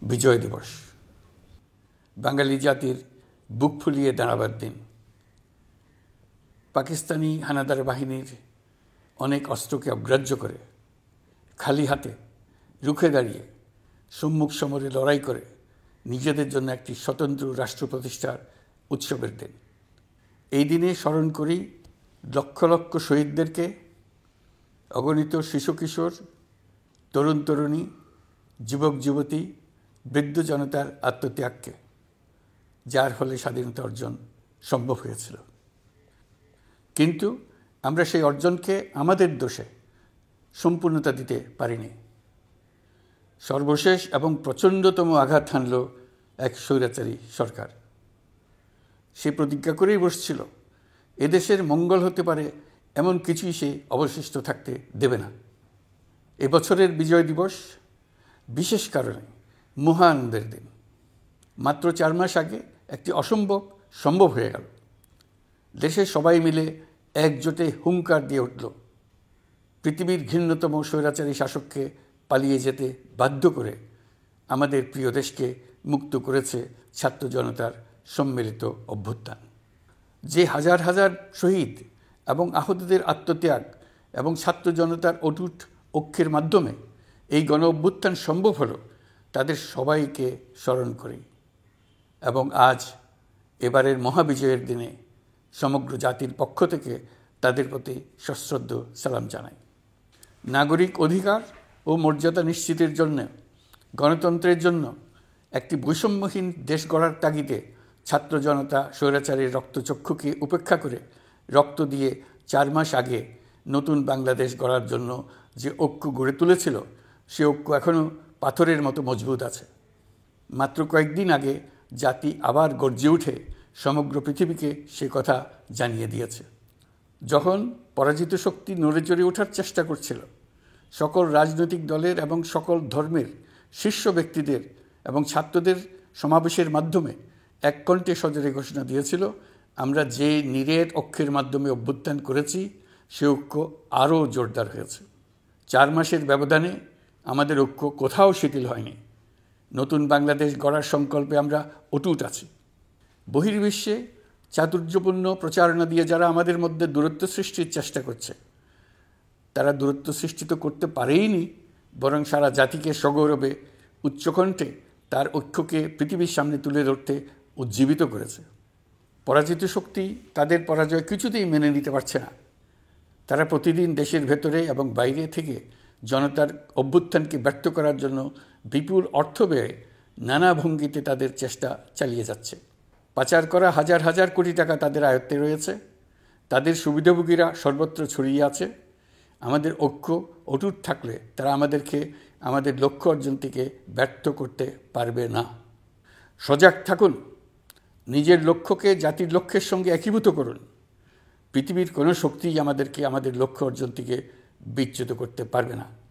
বিজয় দিবস, বাঙালি জাতির বুক ফুলিয়ে দাঁড়াবার দিন। পাকিস্তানি হানাদার বাহিনীর অনেক অস্ত্রকে অগ্রাহ্য করে খালি হাতে রুখে দাঁড়িয়ে সম্মুখ সমরে লড়াই করে নিজেদের জন্য একটি স্বতন্ত্র রাষ্ট্র প্রতিষ্ঠার উৎসবের দিন। এই দিনে স্মরণ করি লক্ষ লক্ষ শহীদদেরকে, অগণিত শিশু কিশোর, তরুণ তরুণী, যুবক যুবতী, বৃদ্ধ জনতার আত্মত্যাগকে, যার ফলে স্বাধীনতা অর্জন সম্ভব হয়েছিল। কিন্তু আমরা সেই অর্জনকে আমাদের দোষে সম্পূর্ণতা দিতে পারিনি। সর্বশেষ এবং প্রচণ্ডতম আঘাত হানল এক স্বৈরাচারী সরকার। সে প্রতিজ্ঞা করেই বসছিল এদেশের মঙ্গল হতে পারে এমন কিছুই সে অবশিষ্ট থাকতে দেবে না। এবছরের বিজয় দিবস বিশেষ কারণে মহা আনন্দের দিন। মাত্র 4 মাস আগে একটি অসম্ভব সম্ভব হয়ে গেল। দেশের সবাই মিলে একজোটে হুঙ্কার দিয়ে উঠল। পৃথিবীর ঘৃণ্যতম স্বৈরাচারী শাসককে পালিয়ে যেতে বাধ্য করে আমাদের প্রিয় দেশকে মুক্ত করেছে ছাত্র জনতার সম্মিলিত অভ্যুত্থান। যে হাজার হাজার শহীদ এবং আহতদের আত্মত্যাগ এবং ছাত্র জনতার অটুট ঐক্যের মাধ্যমে এই গণ অভ্যুত্থান সম্ভব হলো, তাদের সবাইকে স্মরণ করি এবং আজ এবারের মহাবিজয়ের দিনে সমগ্র জাতির পক্ষ থেকে তাদের প্রতি সশ্রদ্ধ সালাম জানাই। নাগরিক অধিকার ও মর্যাদা নিশ্চিতের জন্য, গণতন্ত্রের জন্য একটি বৈষম্যহীন দেশ গড়ার তাগিদে ছাত্র জনতা স্বৈরাচারীর রক্তচক্ষুকে উপেক্ষা করে রক্ত দিয়ে 4 মাস আগে নতুন বাংলাদেশ গড়ার জন্য যে ঐক্য গড়ে তুলেছিল, সে ঐক্য এখনও পাথরের মতো মজবুত আছে। মাত্র কয়েকদিন আগে জাতি আবার গর্জে উঠে সমগ্র পৃথিবীকে সে কথা জানিয়ে দিয়েছে। যখন পরাজিত শক্তি নড়ে চড়ে ওঠার চেষ্টা করছিল, সকল রাজনৈতিক দলের এবং সকল ধর্মের শীর্ষ ব্যক্তিদের এবং ছাত্রদের সমাবেশের মাধ্যমে এক কণ্ঠে সজোরে ঘোষণা দিয়েছিল, আমরা যে নিরেট ঐক্যের মাধ্যমে অভ্যুত্থান করেছি সে ঐক্য আরও জোরদার হয়েছে। 4 মাসের ব্যবধানে আমাদের ঐক্য কোথাও শিথিল হয়নি। নতুন বাংলাদেশ গড়ার সংকল্পে আমরা অটুট আছি। বহির্বিশ্বে চাতুর্যপূর্ণ প্রচারণা দিয়ে যারা আমাদের মধ্যে দূরত্ব সৃষ্টির চেষ্টা করছে, তারা দূরত্ব সৃষ্টি তো করতে পারেইনি, বরং সারা জাতিকে সগৌরবে উচ্চকণ্ঠে তার ঐক্যকে পৃথিবীর সামনে তুলে ধরতে উজ্জীবিত করেছে। পরাজিত শক্তি তাদের পরাজয় কিছুতেই মেনে নিতে পারছে না। তারা প্রতিদিন দেশের ভেতরে এবং বাইরে থেকে জনতার অভ্যুত্থানকে ব্যর্থ করার জন্য বিপুল অর্থ ব্যয়ে নানা ভঙ্গিতে তাদের চেষ্টা চালিয়ে যাচ্ছে। পাচার করা হাজার হাজার কোটি টাকা তাদের আয়ত্তে রয়েছে। তাদের সুবিধাভোগীরা সর্বত্র ছড়িয়ে আছে। আমাদের ঐক্য অটুট থাকলে তারা আমাদেরকে আমাদের লক্ষ্য অর্জন থেকে ব্যর্থ করতে পারবে না। সজাগ থাকুন, নিজের লক্ষ্যকে জাতির লক্ষ্যের সঙ্গে একীভূত করুন। পৃথিবীর কোনো শক্তিই আমাদেরকে আমাদের লক্ষ্য অর্জন থেকে বিচ্যুত করতে পারবে না।